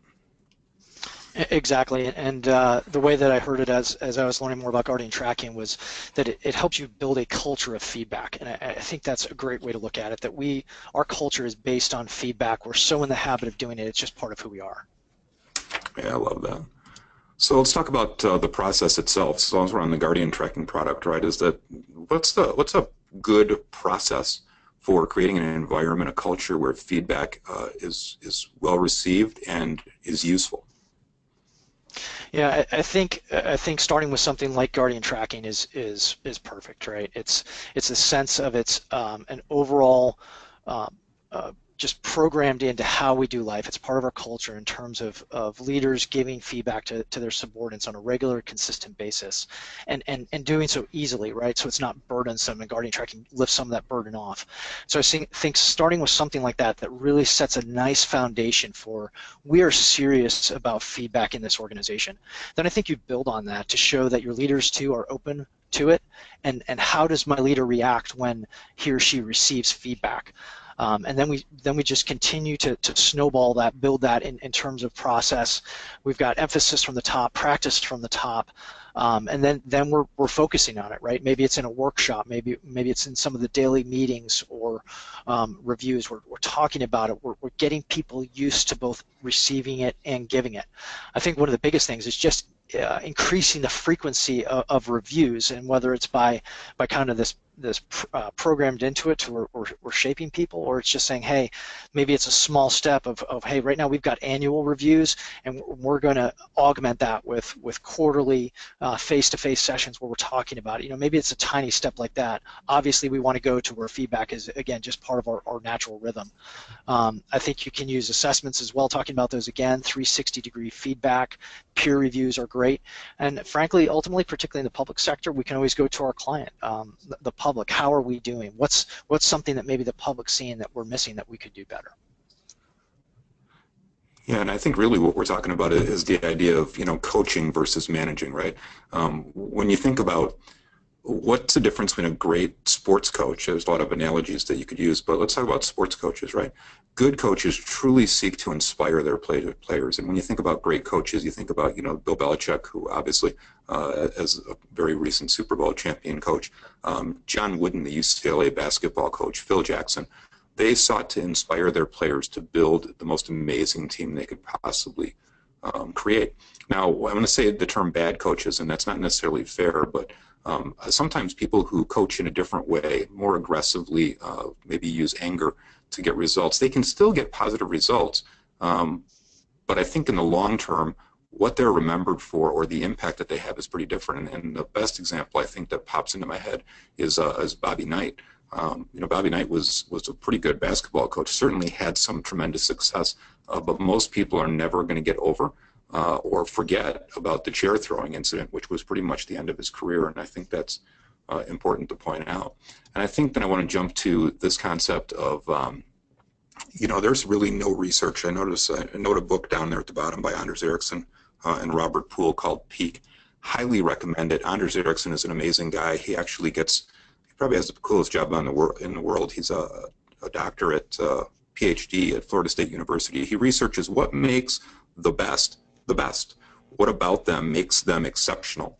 Exactly, and the way that I heard it as I was learning more about Guardian tracking was that it helps you build a culture of feedback, and I think that's a great way to look at it, that our culture is based on feedback. We're so in the habit of doing it, it's just part of who we are. Yeah, I love that. So let's talk about the process itself. So as we're on the Guardian tracking product, right, is that what's a good process for creating an environment, a culture where feedback is well received and is useful? Yeah, I think starting with something like Guardian tracking is perfect, right? It's a sense of it's an overall just programmed into how we do life. It's part of our culture in terms of leaders giving feedback to their subordinates on a regular, consistent basis, and doing so easily, right? So it's not burdensome, and Guardian tracking lifts some of that burden off. So I think starting with something like that really sets a nice foundation for we are serious about feedback in this organization. Then I think you build on that to show that your leaders too are open to it, and how does my leader react when he or she receives feedback? And then we just continue to snowball that, build that in terms of process. We've got emphasis from the top, practice from the top, and then we're focusing on it, right? Maybe it's in a workshop, maybe it's in some of the daily meetings or reviews. We're talking about it. We're getting people used to both receiving it and giving it. I think one of the biggest things is just increasing the frequency of reviews, and whether it's by kind of this programmed into it to we're shaping people, or it's just saying, hey, maybe it's a small step of hey, right now we've got annual reviews, and we're going to augment that with quarterly face-to-face sessions where we're talking about it. Maybe it's a tiny step like that. Obviously, we want to go to where feedback is, again, just part of our natural rhythm. I think you can use assessments as well, talking about those again, 360-degree feedback, peer reviews are great, and frankly, ultimately, particularly in the public sector, we can always go to our client, the public. How are we doing? What's something that maybe the public's seeing that we're missing that we could do better? Yeah, and I think really what we're talking about is the idea of coaching versus managing, right? When you think about what's the difference between a great sports coach, there's a lot of analogies that you could use, but let's talk about sports coaches, right? Good coaches truly seek to inspire their players, and when you think about great coaches, you think about Bill Belichick, who obviously as a very recent Super Bowl champion coach, John Wooden, the UCLA basketball coach, Phil Jackson. They sought to inspire their players to build the most amazing team they could possibly create. Now, I'm going to say the term bad coaches, and that's not necessarily fair, but sometimes people who coach in a different way, more aggressively, maybe use anger to get results, they can still get positive results. But I think in the long term, what they're remembered for or the impact that they have is pretty different. And the best example I think that pops into my head is Bobby Knight. Bobby Knight was a pretty good basketball coach, certainly had some tremendous success, but most people are never going to get over or forget about the chair throwing incident, which was pretty much the end of his career. And I think that's important to point out. And I think that I want to jump to this concept of, there's really no research. I note a book down there at the bottom by Anders Ericsson and Robert Poole called Peak. Highly recommend it. Anders Ericsson is an amazing guy. He probably has the coolest job in the world. He's a doctor at PhD at Florida State University. He researches what makes the best the best. What about them makes them exceptional?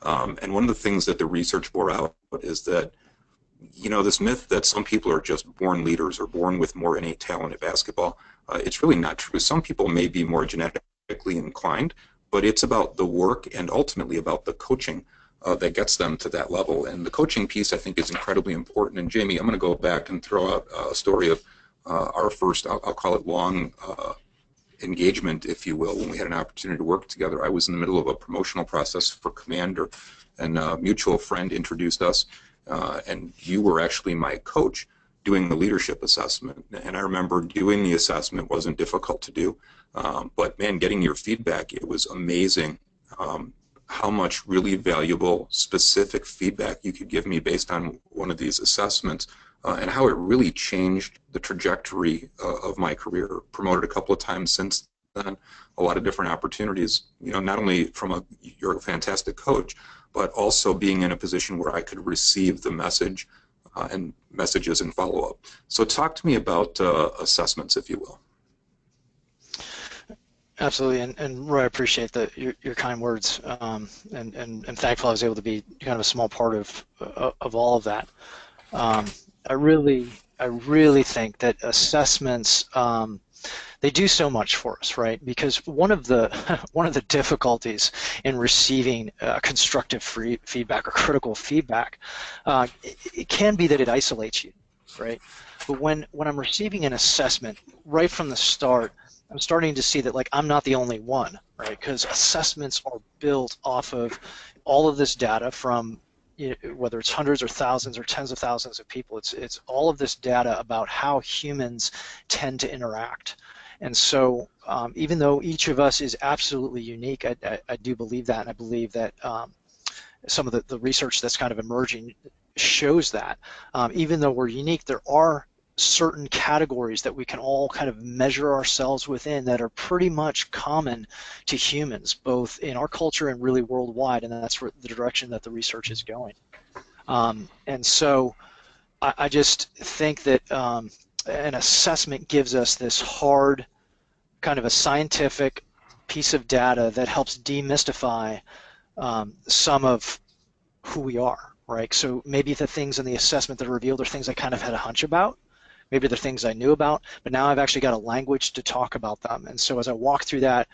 And one of the things that the research bore out is that, this myth that some people are just born leaders or born with more innate talent at basketball, it's really not true. Some people may be more genetically inclined, but it's about the work and ultimately about the coaching that gets them to that level. And the coaching piece, I think, is incredibly important. And Jamey, I'm going to go back and throw out a story of our first, I'll call it long engagement, if you will, when we had an opportunity to work together. I was in the middle of a promotional process for Commander, and a mutual friend introduced us, and you were actually my coach doing the leadership assessment. And I remember doing the assessment wasn't difficult to do, but man, getting your feedback, it was amazing how much really valuable, specific feedback you could give me based on one of these assessments, and how it really changed the trajectory of my career. Promoted a couple of times since then, a lot of different opportunities, not only from you're a fantastic coach, but also being in a position where I could receive the message and messages and follow-up. So talk to me about assessments, if you will. Absolutely, and Roy, I appreciate your kind words, and thankful I was able to be kind of a small part of all of that. I really think that assessments, they do so much for us, right? Because one of the difficulties in receiving constructive feedback or critical feedback, it can be that it isolates you, right? But when I'm receiving an assessment right from the start, I'm starting to see that I'm not the only one, right? Because assessments are built off of all of this data from whether it's hundreds or thousands or tens of thousands of people. It's all of this data about how humans tend to interact. And so even though each of us is absolutely unique, I do believe that, and I believe that some of the research that's kind of emerging shows that even though we're unique, there are certain categories that we can all kind of measure ourselves within that are pretty much common to humans, both in our culture and really worldwide, and that's the direction that the research is going. And so I just think that an assessment gives us this hard, kind of a scientific piece of data that helps demystify some of who we are, right? So maybe the things in the assessment that are revealed are things I kind of had a hunch about. Maybe they're things I knew about, but now I've actually got a language to talk about them. And so as I walk through that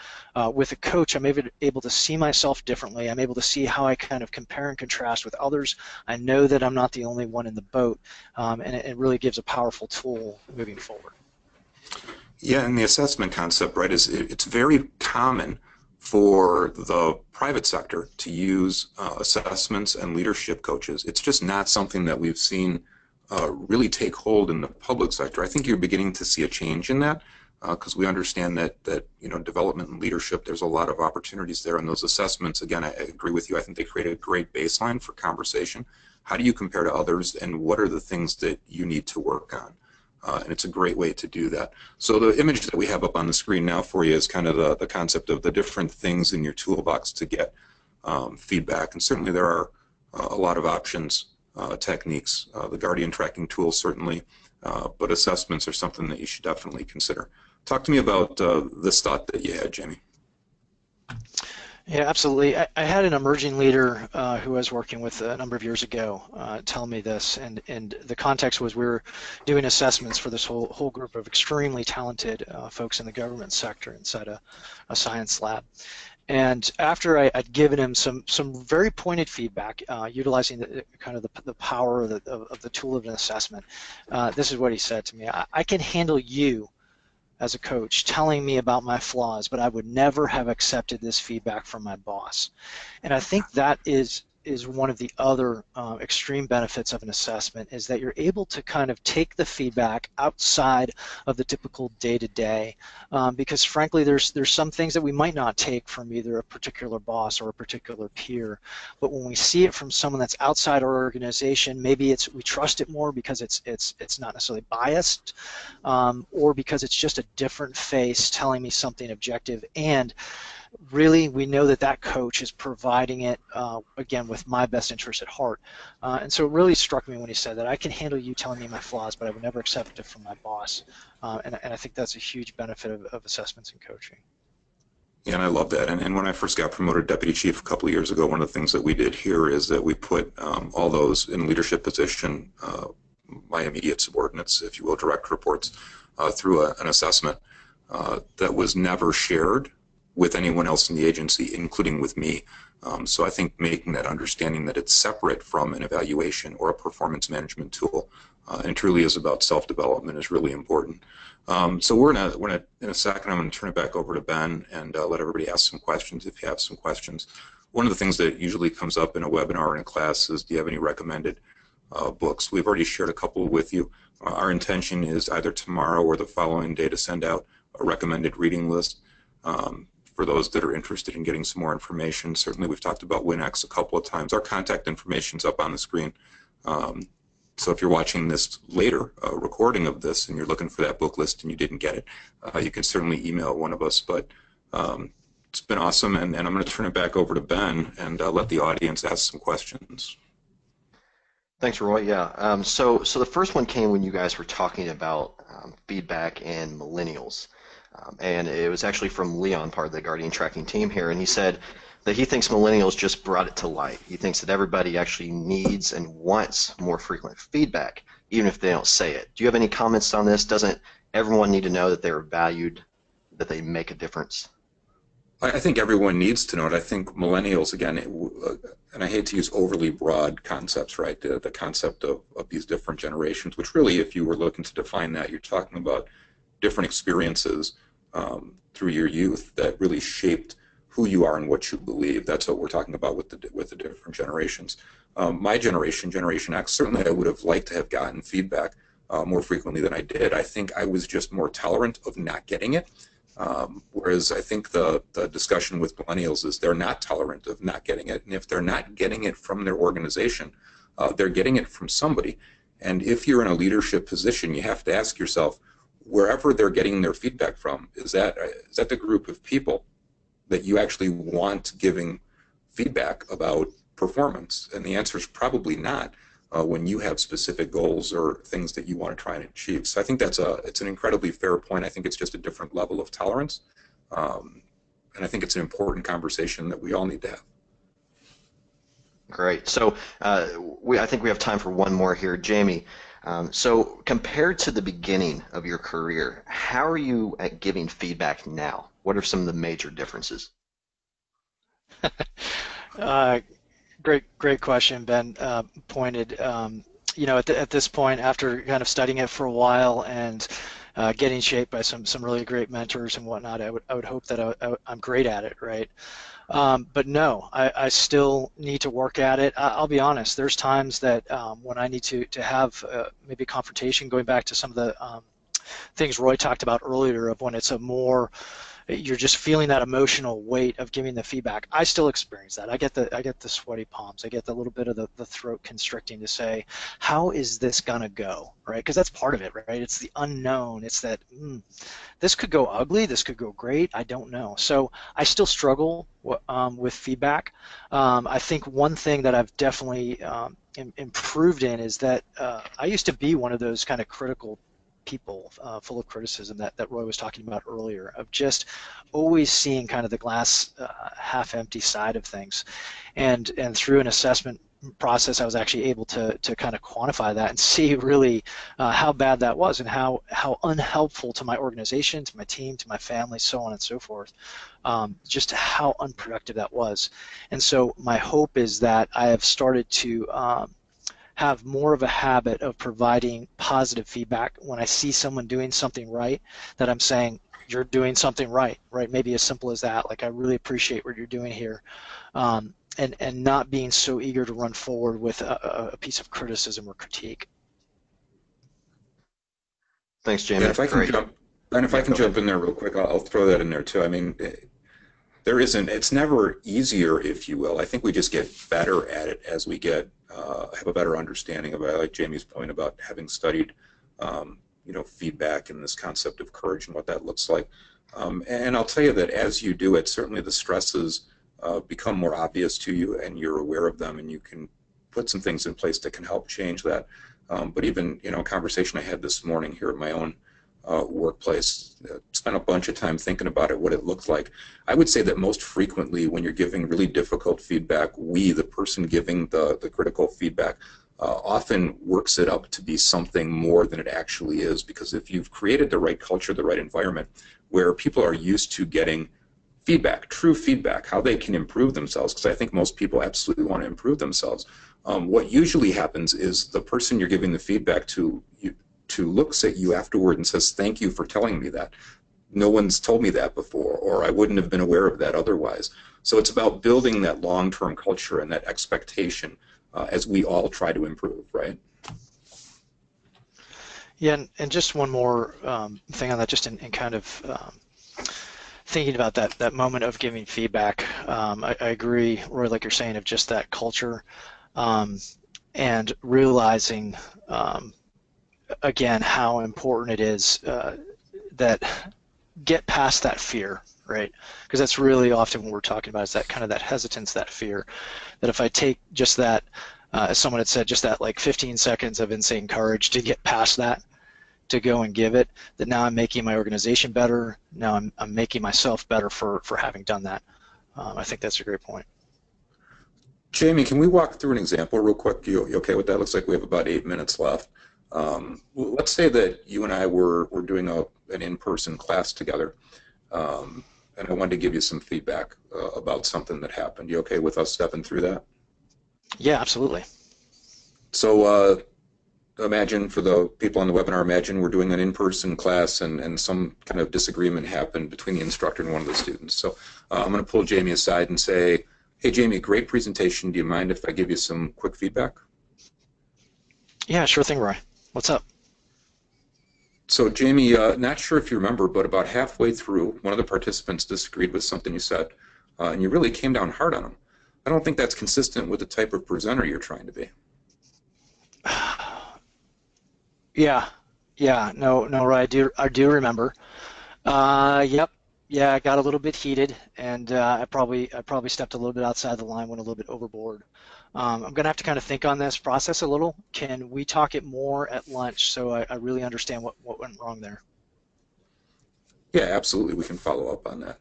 with a coach, I'm able to see myself differently. I'm able to see how I kind of compare and contrast with others. I know that I'm not the only one in the boat, and it really gives a powerful tool moving forward. Yeah, and the assessment concept, right, it's very common for the private sector to use assessments and leadership coaches. It's just not something that we've seen really take hold in the public sector. I think you're beginning to see a change in that because we understand that development and leadership, there's a lot of opportunities there, and those assessments, again, I agree with you. I think they create a great baseline for conversation. How do you compare to others, and what are the things that you need to work on? And it's a great way to do that. So the image that we have up on the screen now for you is kind of the concept of the different things in your toolbox to get feedback, and certainly there are a lot of options. Techniques, the Guardian tracking tool certainly, but assessments are something that you should definitely consider. Talk to me about this thought that you had, Jamey. Yeah, absolutely. I had an emerging leader who I was working with a number of years ago tell me this, and the context was we were doing assessments for this whole group of extremely talented folks in the government sector inside a science lab. And after I'd given him some very pointed feedback, utilizing the power of the tool of an assessment, this is what he said to me: I can handle you as a coach telling me about my flaws, but I would never have accepted this feedback from my boss. And I think that is one of the other extreme benefits of an assessment, is that you're able to kind of take the feedback outside of the typical day-to-day, because frankly there's some things that we might not take from either a particular boss or a particular peer, but when we see it from someone that's outside our organization, maybe we trust it more because it's not necessarily biased, or because it's just a different face telling me something objective, and really we know that that coach is providing it, again, with my best interest at heart. And so it really struck me when he said that I can handle you telling me my flaws, but I would never accept it from my boss. And I think that's a huge benefit of assessments and coaching. Yeah, and I love that. And when I first got promoted deputy chief a couple of years ago, one of the things that we did here is that we put all those in leadership position, my immediate subordinates, if you will, direct reports, through an assessment that was never shared with anyone else in the agency, including with me. So I think making that understanding that it's separate from an evaluation or a performance management tool and truly is about self-development is really important. So in a second, I'm going to turn it back over to Ben and let everybody ask some questions if you have some questions. One of the things that usually comes up in a webinar or in a class is, do you have any recommended books? We've already shared a couple with you. Our intention is either tomorrow or the following day to send out a recommended reading list. For those that are interested in getting some more information. Certainly we've talked about WinX a couple of times. Our contact information is up on the screen. So if you're watching this later, a recording of this, and you're looking for that book list and you didn't get it, you can certainly email one of us. But it's been awesome, and I'm going to turn it back over to Ben and let the audience ask some questions. Thanks, Roy. Yeah. So the first one came when you guys were talking about feedback and millennials. And it was actually from Leon, part of the Guardian tracking team here, and he said that he thinks millennials just brought it to light. He thinks that everybody actually needs and wants more frequent feedback, even if they don't say it. Do you have any comments on this? Doesn't everyone need to know that they're valued, that they make a difference? I think everyone needs to know it. I think millennials, again, and I hate to use overly broad concepts, right, the concept of these different generations, which really, if you were looking to define that, you're talking about different experiences through your youth that really shaped who you are and what you believe. That's what we're talking about with the different generations. My generation, Generation X, certainly I would have liked to have gotten feedback more frequently than I did. I think I was just more tolerant of not getting it, whereas I think the discussion with millennials is they're not tolerant of not getting it, and if they're not getting it from their organization, they're getting it from somebody. And if you're in a leadership position, you have to ask yourself, wherever they're getting their feedback from, is that the group of people that you actually want giving feedback about performance? And the answer is probably not when you have specific goals or things that you want to try and achieve. So I think it's an incredibly fair point. I think it's just a different level of tolerance. And I think it's an important conversation that we all need to have. Great. So I think we have time for one more here. Jamey, so compared to the beginning of your career, how are you at giving feedback now? What are some of the major differences? Great question, Ben. Pointed. You know, at this point, after kind of studying it for a while and getting shaped by some really great mentors and whatnot, I would hope that I'm great at it, right? But no, I still need to work at it. I'll be honest, there's times that when I need to have maybe a confrontation, going back to some of the things Roy talked about earlier, of when it's you're just feeling that emotional weight of giving the feedback. I still experience that. I get the sweaty palms. I get the little bit of the throat constricting to say, how is this gonna go, right? Because that's part of it, right? It's the unknown. It's that this could go ugly, this could go great, I don't know. So I still struggle with feedback. I think one thing that I've definitely improved in is that I used to be one of those kind of critical people, full of criticism that Roy was talking about earlier, of just always seeing kind of the glass half empty side of things. And through an assessment process, I was actually able to kind of quantify that and see really how bad that was, and how unhelpful to my organization, to my team, to my family, so on and so forth. Just how unproductive that was. And so my hope is that I have started to have more of a habit of providing positive feedback when I see someone doing something right, that I'm saying, you're doing something right, right? Maybe as simple as that, like, I really appreciate what you're doing here. And not being so eager to run forward with a piece of criticism or critique. Thanks, Jamey. Yeah, if I can Great. jump, and if I Yeah, can go jump ahead. in there real quick, I'll throw that in there too. I mean, there isn't, it's never easier, if you will. I think we just get better at it as we get, have a better understanding of it. I like Jamie's point about having studied, you know, feedback and this concept of courage and what that looks like. And I'll tell you that as you do it, certainly the stresses become more obvious to you and you're aware of them and you can put some things in place that can help change that. But even, you know, a conversation I had this morning here at my own workplace, spent a bunch of time thinking about it, what it looked like. I would say that most frequently when you're giving really difficult feedback, we, the person giving the critical feedback, often works it up to be something more than it actually is, because if you've created the right culture, the right environment, where people are used to getting feedback, true feedback, how they can improve themselves, because I think most people absolutely want to improve themselves. What usually happens is the person you're giving the feedback to looks at you afterward and says, thank you for telling me that. No one's told me that before, or I wouldn't have been aware of that otherwise. So it's about building that long-term culture and that expectation as we all try to improve, right? Yeah, and just one more thing on that, just in kind of thinking about that moment of giving feedback. I agree, Roy, like you're saying, of just that culture, and realizing, again, how important it is that get past that fear, right? Because that's really often what we're talking about, is that kind of that hesitance, that fear, that if I take just that, as someone had said, just that like 15 seconds of insane courage to get past that, to go and give it, that now I'm making my organization better, now I'm making myself better for having done that. I think that's a great point. Jamie, can we walk through an example real quick? You okay with that? Looks like we have about 8 minutes left. Let's say that you and I were doing an in-person class together, and I wanted to give you some feedback about something that happened. You okay with us stepping through that? Yeah, absolutely. So imagine, for the people on the webinar, imagine we're doing an in-person class and some kind of disagreement happened between the instructor and one of the students. So I'm going to pull Jamie aside and say, hey, Jamie, great presentation. Do you mind if I give you some quick feedback? Yeah, sure thing, Roy. What's up? So Jamie, not sure if you remember, but about halfway through, one of the participants disagreed with something you said, and you really came down hard on him. I don't think that's consistent with the type of presenter you're trying to be. Yeah, yeah, no, Roy, I do remember. Yep, yeah, I got a little bit heated, and I probably stepped a little bit outside the line, went a little bit overboard. I'm gonna have to kind of think on this process a little. Can we talk it more at lunch so I really understand what went wrong there? Yeah, absolutely. We can follow up on that.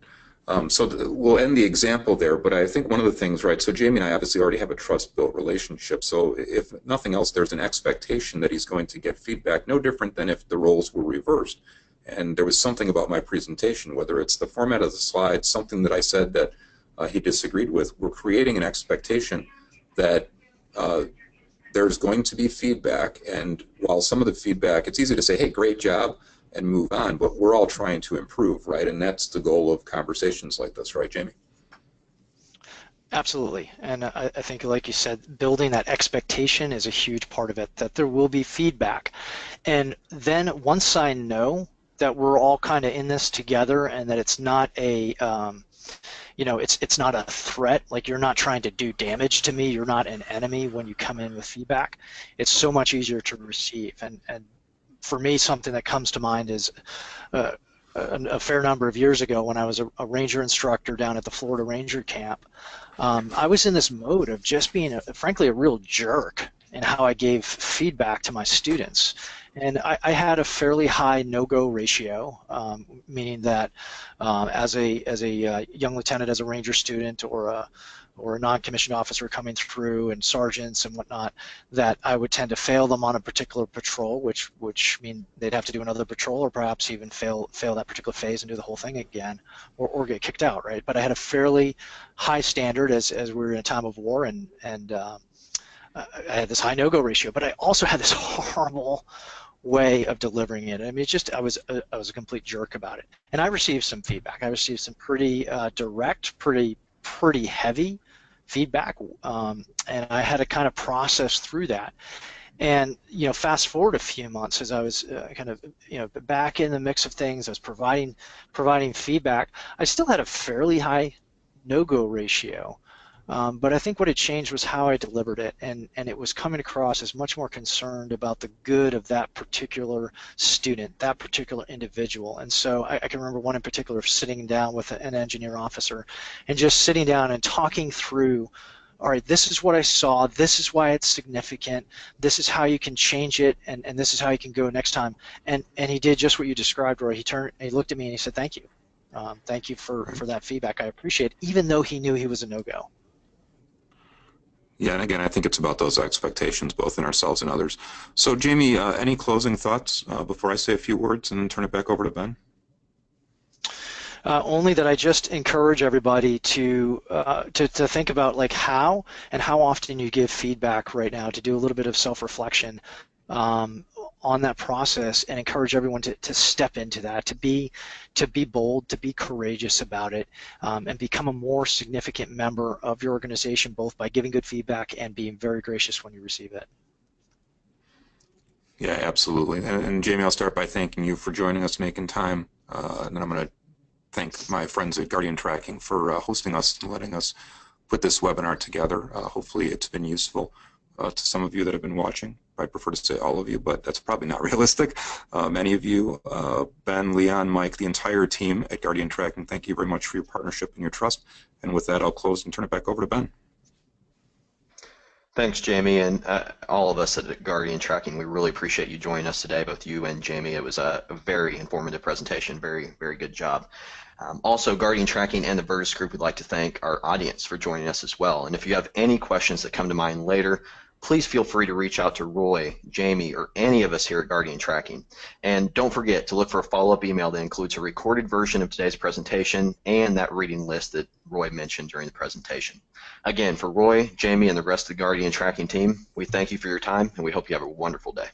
We'll end the example there, but I think one of the things, right, so Jamie and I obviously already have a trust-built relationship, so if nothing else, there's an expectation that he's going to get feedback, no different than if the roles were reversed. And there was something about my presentation, whether it's the format of the slides, something that I said that he disagreed with, we're creating an expectation that there's going to be feedback, and while some of the feedback, it's easy to say, hey, great job, and move on, but we're all trying to improve, right? And that's the goal of conversations like this, right, Jamie? Absolutely, and I think, like you said, building that expectation is a huge part of it, that there will be feedback. And then once I know that we're all kind of in this together and that it's not a it's not a threat, like you're not trying to do damage to me, you're not an enemy when you come in with feedback, it's so much easier to receive. And for me, something that comes to mind is a fair number of years ago when I was a ranger instructor down at the Florida Ranger Camp. I was in this mode of just being, frankly, a real jerk in how I gave feedback to my students. And I had a fairly high no-go ratio, meaning that as a young lieutenant, as a ranger student, or a non-commissioned officer coming through, and sergeants and whatnot, that I would tend to fail them on a particular patrol, which mean they'd have to do another patrol, or perhaps even fail that particular phase and do the whole thing again, or get kicked out, right? But I had a fairly high standard as we were in a time of war, and I had this high no-go ratio, but I also had this horrible way of delivering it. I mean, I was a complete jerk about it. And I received some feedback. I received some pretty direct, pretty heavy feedback, and I had to kind of process through that. And fast forward a few months as I was kind of back in the mix of things, I was providing feedback. I still had a fairly high no-go ratio, but I think what had changed was how I delivered it, and it was coming across as much more concerned about the good of that particular student, that particular individual. And so I can remember one in particular sitting down with an engineer officer and just sitting down and talking through, all right, this is what I saw, this is why it's significant, this is how you can change it, and this is how you can go next time. And he did just what you described, Roy. He looked at me and he said, thank you. Thank you for that feedback. I appreciate it, even though he knew he was a no-go. Yeah, and again, I think it's about those expectations, both in ourselves and others. So, Jamey, any closing thoughts before I say a few words and then turn it back over to Ben? Only that I just encourage everybody to think about like how often you give feedback right now, to do a little bit of self-reflection on that process, and encourage everyone to step into that, to be bold, to be courageous about it, and become a more significant member of your organization, both by giving good feedback and being very gracious when you receive it. Yeah, absolutely. And Jamey, I'll start by thanking you for joining us, making time, and then I'm going to thank my friends at Guardian Tracking for hosting us and letting us put this webinar together. Hopefully it's been useful to some of you that have been watching. I prefer to say all of you, but that's probably not realistic. Many of you, Ben, Leon, Mike, the entire team at Guardian Tracking, thank you very much for your partnership and your trust. And with that, I'll close and turn it back over to Ben. Thanks, Jamey, and all of us at Guardian Tracking, we really appreciate you joining us today, both you and Jamey. It was a very informative presentation, very, very good job. Also, Guardian Tracking and the Virtus Group would like to thank our audience for joining us as well. And if you have any questions that come to mind later, please feel free to reach out to Roy, Jamey, or any of us here at Guardian Tracking. And don't forget to look for a follow-up email that includes a recorded version of today's presentation and that reading list that Roy mentioned during the presentation. Again, for Roy, Jamey, and the rest of the Guardian Tracking team, we thank you for your time, and we hope you have a wonderful day.